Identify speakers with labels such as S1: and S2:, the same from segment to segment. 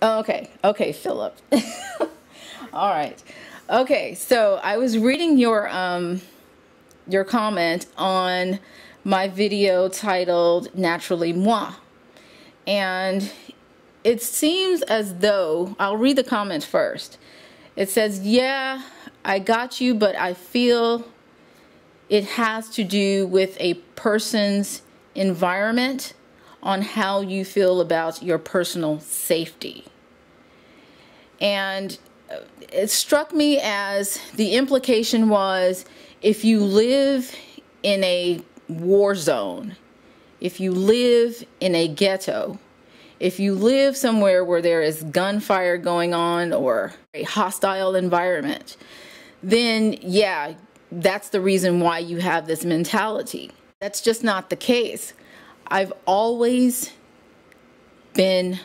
S1: Oh, okay. Okay, Philip. All right. Okay, so I was reading your comment on my video titled Naturally Moi. And it seems as though, I'll read the comment first. It says, yeah, I got you, but I feel it has to do with a person's environment on how you feel about your personal safety. And it struck me as the implication was, if you live in a war zone, if you live in a ghetto, if you live somewhere where there is gunfire going on or a hostile environment, then yeah, that's the reason why you have this mentality. That's just not the case. I've always been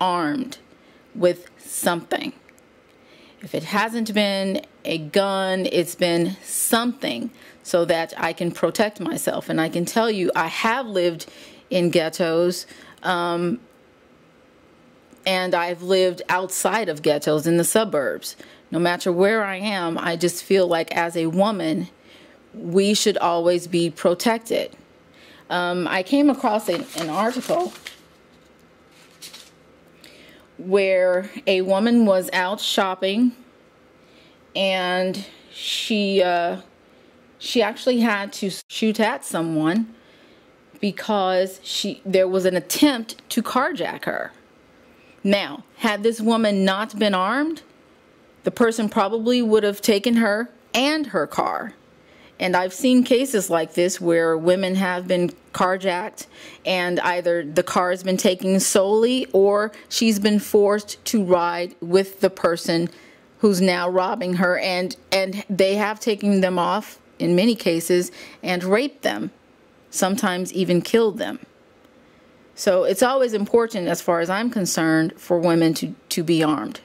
S1: armed with something. If it hasn't been a gun, it's been something so that I can protect myself. And I can tell you, I have lived in ghettos, and I've lived outside of ghettos in the suburbs. No matter where I am, I just feel like as a woman, we should always be protected. I came across an article where a woman was out shopping, and she actually had to shoot at someone because there was an attempt to carjack her. Now, had this woman not been armed, the person probably would have taken her and her car. And I've seen cases like this where women have been carjacked and either the car has been taken solely or she's been forced to ride with the person who's now robbing her, and they have taken them off in many cases and raped them, sometimes even killed them. So it's always important, as far as I'm concerned, for women to be armed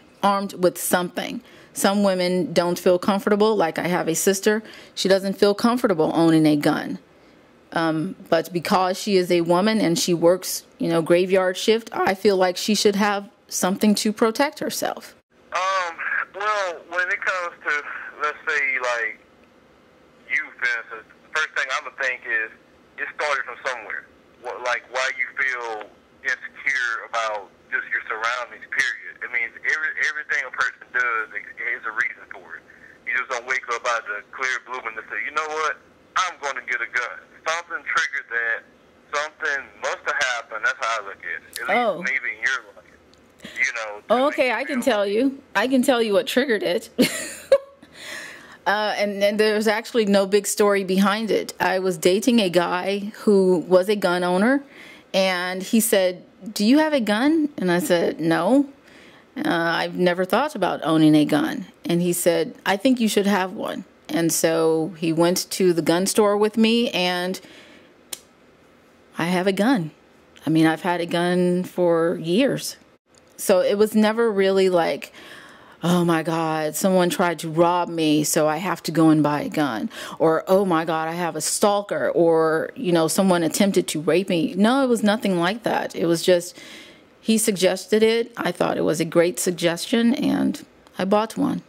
S1: with something. Some women don't feel comfortable, like I have a sister. She doesn't feel comfortable owning a gun. But because she is a woman and she works, graveyard shift, I feel like she should have something to protect herself.
S2: Well, when it comes to, let's say, like, you, for instance, the first thing I'm going to think is, it started from somewhere. Like, why you feel insecure about just your surroundings, period. I mean, everything a person does is a reason for it. You just don't wake up out of the clear blue and say, you know what, I'm going to get a gun. Something triggered that. Something must have happened. That's how I look at it. At least maybe in your life.
S1: Oh, okay, I can tell you. I can tell you what triggered it. And there's actually no big story behind it. I was dating a guy who was a gun owner, and he said, do you have a gun? And I said, no, I've never thought about owning a gun. And he said, I think you should have one. And so he went to the gun store with me, and I have a gun. I mean, I've had a gun for years. So it was never really like, oh my God, someone tried to rob me, so I have to go and buy a gun. Or, oh my God, I have a stalker. Or, someone attempted to rape me. No, it was nothing like that. It was just, he suggested it. I thought it was a great suggestion, and I bought one.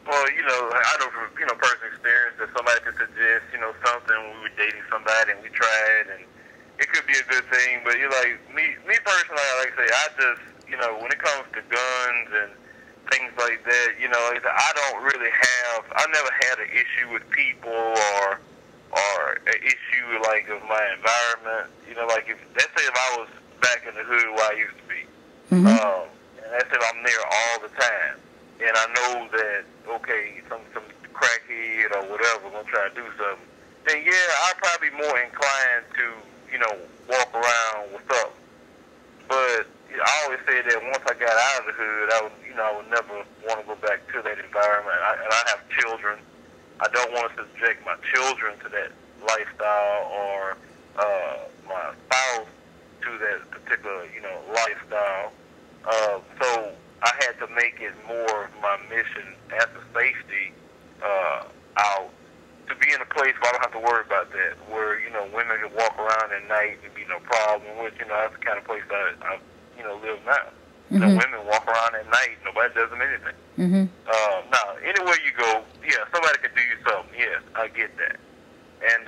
S2: Well, I know from, personal experience that somebody could suggest, something when we were dating somebody and we tried, and it could be a good thing. But you're like, me personally, like I say, I just, when it comes to guns and things like that, I don't really I never had an issue with people or an issue like of my environment. Like let's say if I was back in the hood where I used to be, and let's say if I'm there all the time, and I know that some crackhead or whatever gonna try to do something, then yeah, I'd probably be more inclined to walk around with something. But I always say that once I got out of the hood, I would never want to go back to that environment. And I have children. I don't want to subject my children to that lifestyle or my spouse to that particular, lifestyle. So I had to make it more of my mission as a safety out to be in a place where I don't have to worry about that, where women can walk around at night and be no problem. Which that's the kind of place I live now. You know, women walk around at night, nobody does them anything. Now, anywhere you go, yeah, somebody can do you something. Yes, I get that. And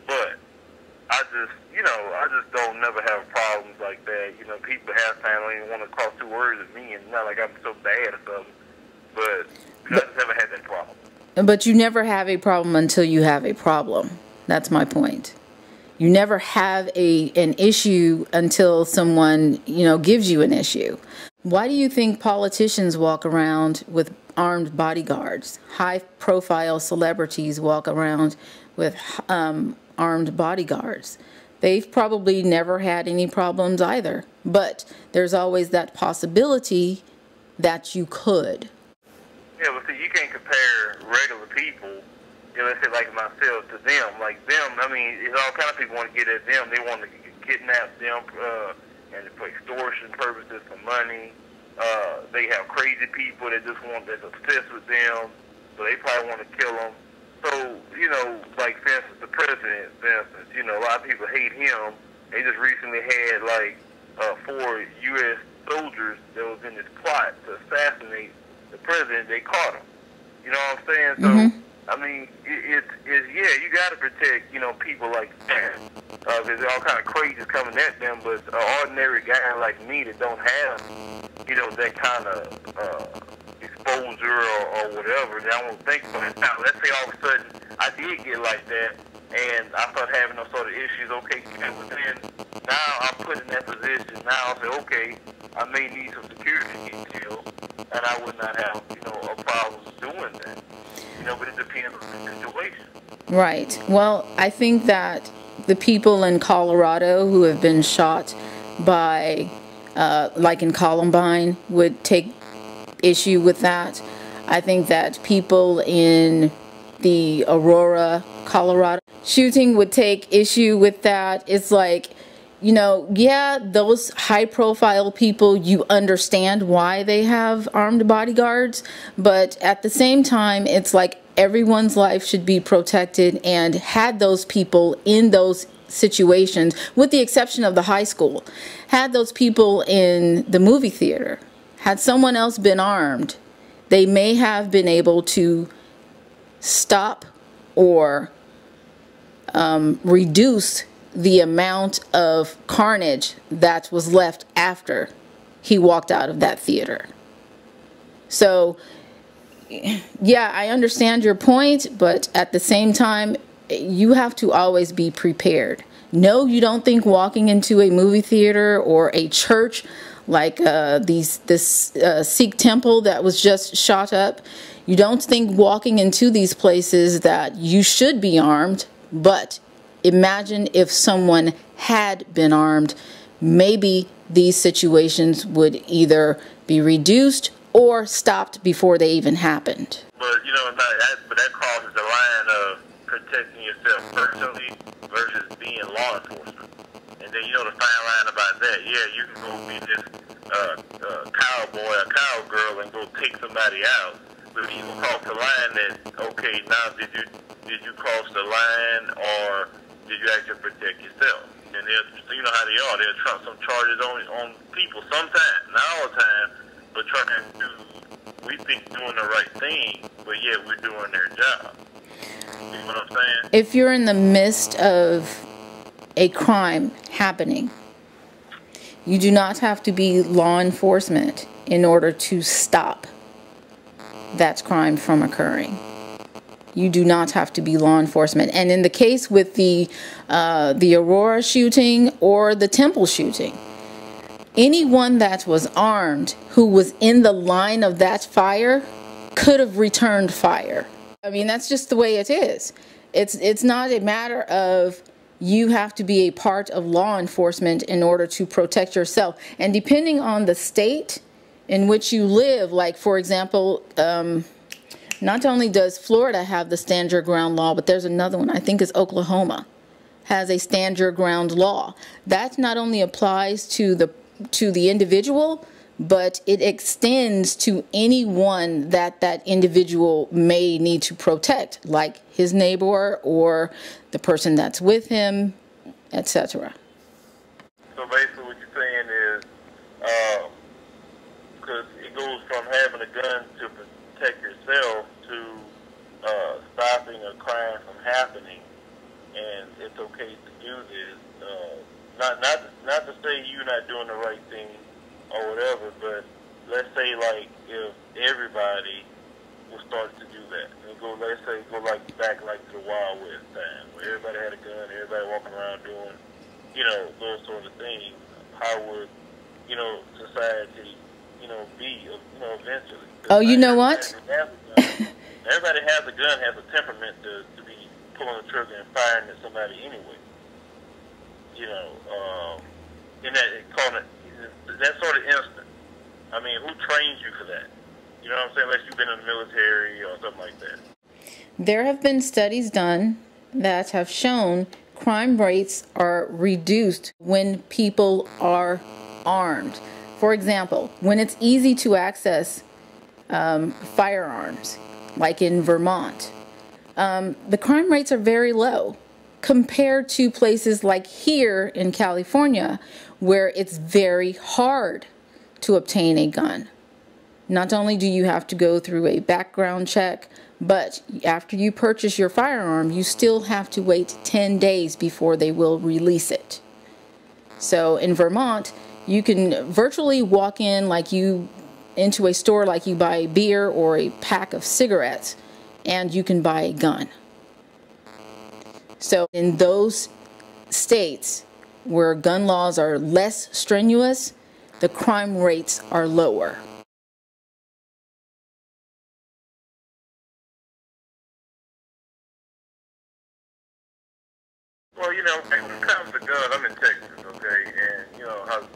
S2: but I just don't never have problems like that. You know, people have time, don't even want to cross 2 words with me, and it's not like I'm so bad or something. But I just never had that problem.
S1: But you never have a problem until you have a problem. That's my point. You never have an issue until someone, gives you an issue. Why do you think politicians walk around with armed bodyguards? High-profile celebrities walk around with armed bodyguards. They've probably never had any problems either. But there's always that possibility that you could.
S2: Yeah, but see, you can't compare regular people, let's say like myself, to them. Like them, I mean, it's all kind of people want to get at them. They want to kidnap them and for extortion purposes, for money. They have crazy people that's obsessed with them, so they probably want to kill them. So, like for instance, the president, a lot of people hate him. They just recently had like 4 U.S. soldiers that was in this plot to assassinate the president. They caught him. You know what I'm saying? So, I mean, it's you got to protect, people like that. There's all kind of crazies coming at them, but an ordinary guy like me that don't have, that kind of exposure or whatever, that I won't think about it. Now, let's say all of a sudden I did get like that, and I start having those sort of issues, okay, but then now I'm put in that position. Now I say, okay, I may need some security details, and I would not have, a problem doing that. But it depends on the situation.
S1: Right. Well, I think that the people in Colorado who have been shot by, like in Columbine, would take issue with that. I think that people in the Aurora, Colorado shooting would take issue with that. It's like, yeah, those high-profile people, you understand why they have armed bodyguards, but at the same time, it's like everyone's life should be protected, and had those people in those situations, with the exception of the high school, had those people in the movie theater, had someone else been armed, they may have been able to stop or reduce the amount of carnage that was left after he walked out of that theater. So, yeah, I understand your point, but at the same time, you have to always be prepared. No, you don't think walking into a movie theater or a church like this Sikh temple that was just shot up, you don't think walking into these places that you should be armed, but imagine if someone had been armed, maybe these situations would either be reduced or stopped before they even happened.
S2: But, but that crosses the line of protecting yourself personally versus being law enforcement. And then, the fine line about that, yeah, you can go be this cowboy or cowgirl and go take somebody out. But you can cross the line that, okay, now did you cross the line, or did you actually protect yourself? And you know how they are. They'll trump some charges on people sometimes, not all the time, but trying to we think doing the right thing, but yet we're doing their job. You know what I'm saying?
S1: If you're in the midst of a crime happening, you do not have to be law enforcement in order to stop that crime from occurring. You do not have to be law enforcement. And in the case with the Aurora shooting or the Temple shooting, anyone that was armed who was in the line of that fire could have returned fire. I mean, that's just the way it is. It's not a matter of you have to be a part of law enforcement in order to protect yourself. And depending on the state in which you live, like, for example, not only does Florida have the stand your ground law, but there's another one, I think it's Oklahoma, has a stand your ground law. That not only applies to the individual, but it extends to anyone that individual may need to protect, like his neighbor or the person that's with him, etc.
S2: So basically what you're saying is because it goes from having a gun to protect yourself to stopping a crime from happening, and it's okay to do this. Not to say you're not doing the right thing or whatever, but let's say like if everybody will start to do that, and let's say go like back like to the Wild West time, where everybody had a gun, everybody walking around doing, those sort of things. How would, society, be, eventually?
S1: Oh, you know what?
S2: Everybody has a gun, has a temperament to be pulling the trigger and firing at somebody anyway. In that sort of instant. I mean, who trains you for that? You know what I'm saying? Unless you've been in the military or something like that.
S1: There have been studies done that have shown crime rates are reduced when people are armed. For example, when it's easy to access firearms, like in Vermont, the crime rates are very low compared to places like here in California, where it's very hard to obtain a gun. Not only do you have to go through a background check, but after you purchase your firearm, you still have to wait 10 days before they will release it. So in Vermont, you can virtually walk in into a store like you buy beer or a pack of cigarettes, and you can buy a gun. So in those states where gun laws are less strenuous, the crime rates are lower.
S2: Well, when it comes to guns, I'm in Texas, okay, and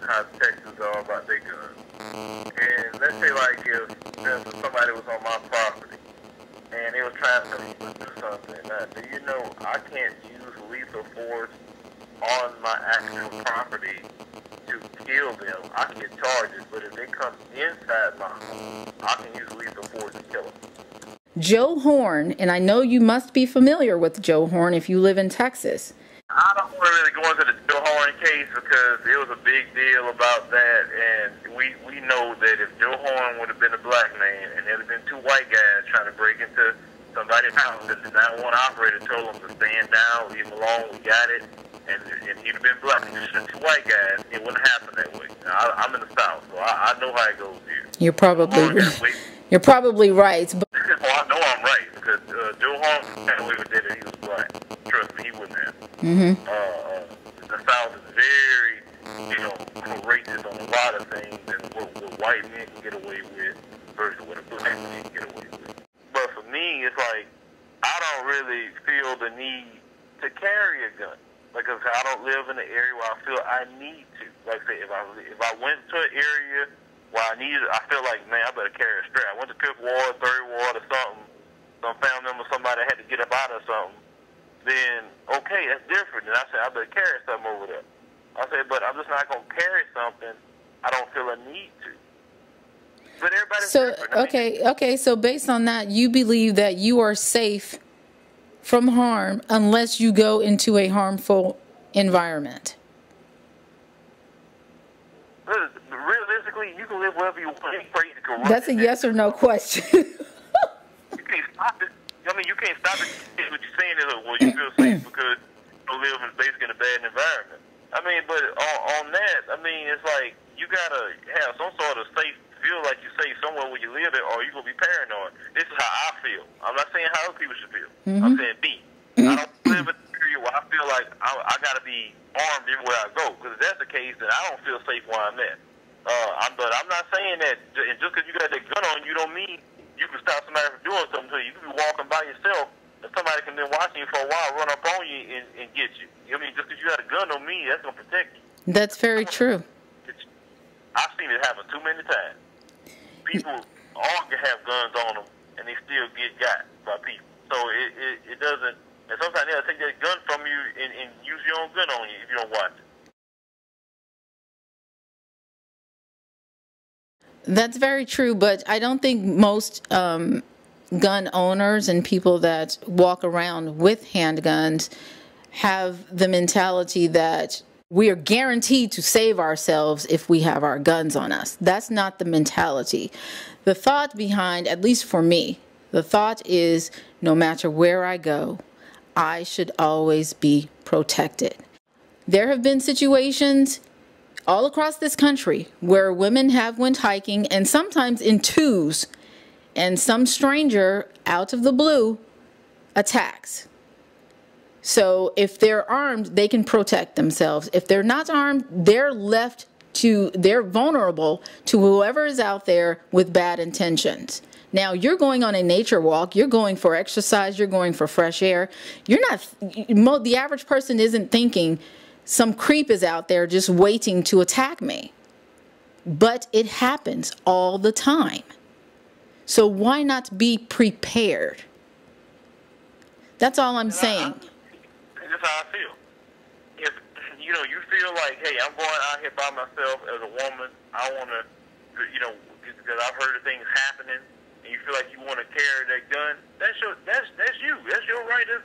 S2: how Texans are about their guns. And let's say like if somebody was on my property and they were trying to do something, now, do you know I can't use lethal force on my actual property to kill them? I can get charges, but if they come inside my home, I can use lethal force to kill them.
S1: Joe Horn, and I know you must be familiar with Joe Horn if you live in Texas.
S2: I don't want to really go into the Joe Horn case because it was a big deal about that, and we know that if Joe Horn would have been a black man and there had been two white guys trying to break into somebody's house, and the 911 operator told them to stand down, leave him alone, we got it, and he'd have been black, and just two white guys, it wouldn't happen that way. I'm in the South, so I know how it goes here.
S1: You're probably right. But
S2: well, I know I'm right because Joe Horn had a way with that if he was black. Trust me, he wouldn't have. The South is very, racist on a lot of things, and what white men can get away with versus what a black man can get away with. But for me, it's like I don't really feel the need to carry a gun because I don't live in an area where I feel I need to. Like say, if I went to an area where I needed, I feel like, man, I better carry a strap. I went to Fifth Ward, Third Ward, or something. Some family member, somebody had to get up out of something. Then, okay, that's different. And I said, I better carry something over there. I said, but I'm just not going to carry something I don't feel a need to. But everybody's different.
S1: Okay, so based on that, you believe that you are safe from harm unless you go into a harmful environment.
S2: Realistically, you can live wherever you want.
S1: That's a yes or no question.
S2: You can't stop it. I mean, you can't stop it. What you're saying is, well, you feel safe because you live basically in a bad environment. I mean, but on that, I mean, it's like you gotta have some sort of safe, feel like you're safe somewhere where you live at, or you're gonna be paranoid. This is how I feel. I'm not saying how other people should feel. I'm saying me. I don't live in an area where I feel like I gotta be armed everywhere I go. Because if that's the case, then I don't feel safe where I'm at. But I'm not saying that just because you got that gun on you don't mean you can stop somebody from doing something to you. You can be walking by yourself, and somebody can be watching you for a while, run up on you and get you. I mean, just because you got a gun on me, that's going to protect you.
S1: That's very true.
S2: I've seen it happen too many times. People all have guns on them, and they still get got by people. So it doesn't, and sometimes they'll take that gun from you and use your own gun on you if you don't watch it.
S1: That's very true, but I don't think most gun owners and people that walk around with handguns have the mentality that we are guaranteed to save ourselves if we have our guns on us. That's not the mentality. The thought behind, at least for me, the thought is no matter where I go, I should always be protected. There have been situations all across this country where women have went hiking, and sometimes in twos, and some stranger out of the blue attacks. So if they're armed, they can protect themselves. If they're not armed, they're vulnerable to whoever is out there with bad intentions. Now, you're going on a nature walk, you're going for exercise, you're going for fresh air. The average person isn't thinking some creep is out there just waiting to attack me. But it happens all the time. So why not be prepared? That's all I'm saying.
S2: That's how I feel. If you feel like, hey, I'm going out here by myself as a woman, I want to, because I've heard of things happening, and you feel like you want to carry that gun, that's you. That's your right as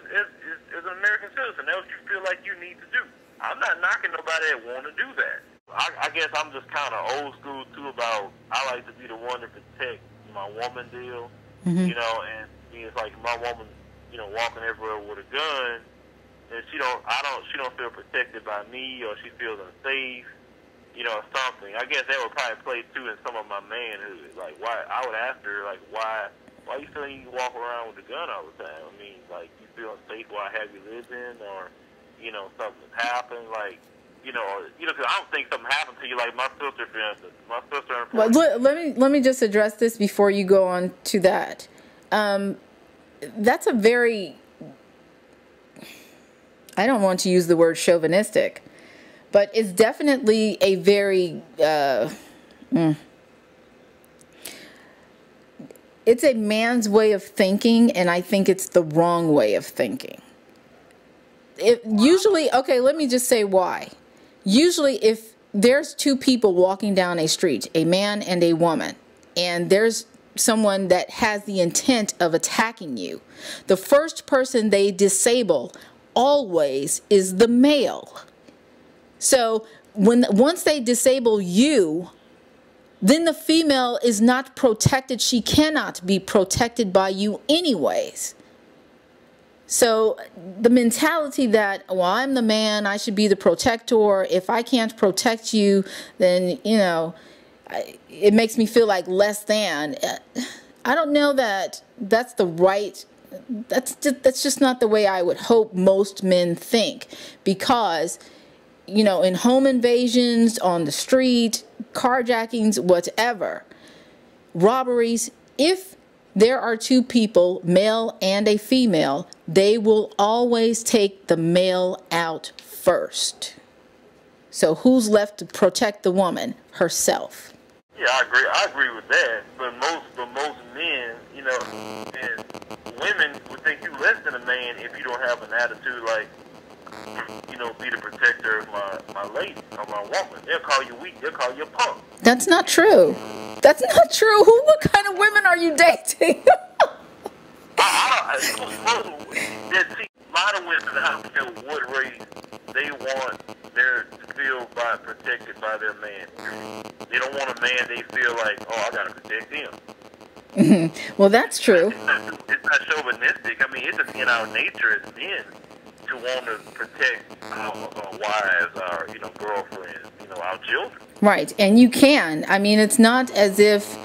S2: an American citizen. That's what you feel like you need to do. I'm not knocking nobody that want to do that. I guess I'm just kind of old school too about I like to be the one to protect my woman deal, and it's like my woman, walking everywhere with a gun, and she don't feel protected by me, or she feels unsafe, or something. I guess that would probably play too in some of my manhood. Like, why I would ask her, like, why you feeling you walk around with a gun all the time? I mean, like, you feel unsafe where I have you lived in, or something happened, like. Because I don't think something happened to you, like my sister, for instance. My sister.
S1: Well, let me just address this before you go on to that. That's a very, I don't want to use the word chauvinistic, but it's definitely a very, it's a man's way of thinking, and I think it's the wrong way of thinking. Okay, let me just say why. Usually if there's two people walking down a street, a man and a woman, and there's someone that has the intent of attacking you, the first person they disable always is the male. So once they disable you, then the female is not protected. She cannot be protected by you anyways. So the mentality that, well, I'm the man, I should be the protector. If I can't protect you, then, it makes me feel like less than. I don't know that that's the right, that's just not the way I would hope most men think. Because, in home invasions, on the street, carjackings, whatever, robberies, if there are two people, male and a female, they will always take the male out first. So who's left to protect the woman? Herself.
S2: Yeah, I agree with that. But most men, and women would think you less than a man if you don't have an attitude like, be the protector of my lady or my woman. They'll call you weak. They'll call you a punk.
S1: That's not true. That's not true. What kind of women are you dating?
S2: A lot of women out there would raise, they want to feel protected by their man. They don't want a man they feel like, oh, I got to protect him.
S1: Well, that's true.
S2: It's not chauvinistic. I mean, it's in our nature as men to want to protect our wives, our girlfriends, our children.
S1: Right, and you can. I mean, it's not as if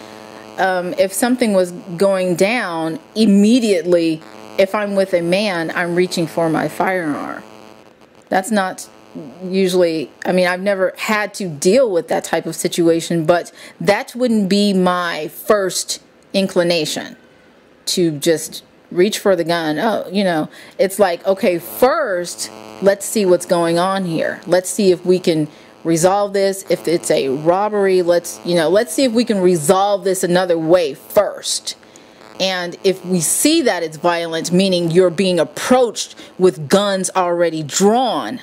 S1: something was going down immediately. If I'm with a man, I'm reaching for my firearm. That's not usually. I mean, I've never had to deal with that type of situation, but that wouldn't be my first inclination to just reach for the gun. Oh, it's like, okay, first, let's see what's going on here. Let's see if we can resolve this. If it's a robbery, let's see if we can resolve this another way first. And if we see that it's violent, meaning you're being approached with guns already drawn,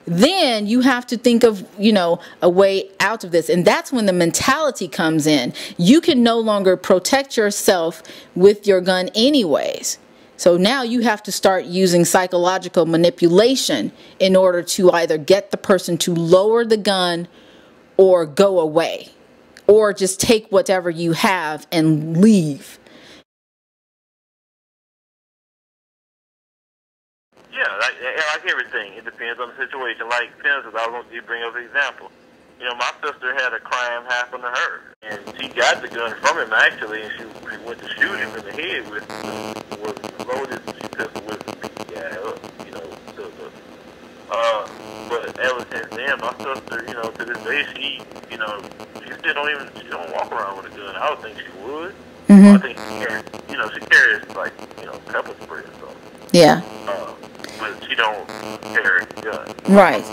S1: then you have to think of, a way out of this. And that's when the mentality comes in. You can no longer protect yourself with your gun anyways. So now you have to start using psychological manipulation in order to either get the person to lower the gun or go away, or just take whatever you have and leave.
S2: Yeah, like everything, it depends on the situation. Like, for instance, I was going to bring up an example. You know, my sister had a crime happen to her, and she got the gun from him, actually, and she went to shoot him in the head with loaded pistol with the guy up, you know, but ever since then, my sister, you know, to this day, she still she don't walk around with a gun. I would think she would.
S1: Mm-hmm.
S2: I think she carries, like, pepper spray or something.
S1: Yeah.
S2: But she don't carry a gun.
S1: Right.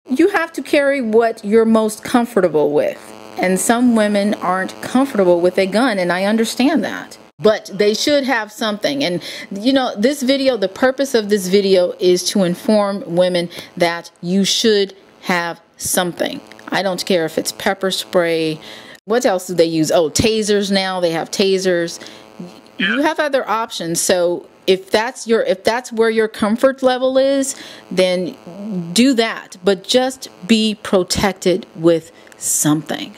S1: You have to carry what you're most comfortable with. And some women aren't comfortable with a gun, and I understand that. But they should have something. And, this video, the purpose of this video is to inform women that you should have something. I don't care if it's pepper spray. What else do they use? Oh, tasers now. They have tasers. You have other options. So if that's where your comfort level is, then do that. But just be protected with something.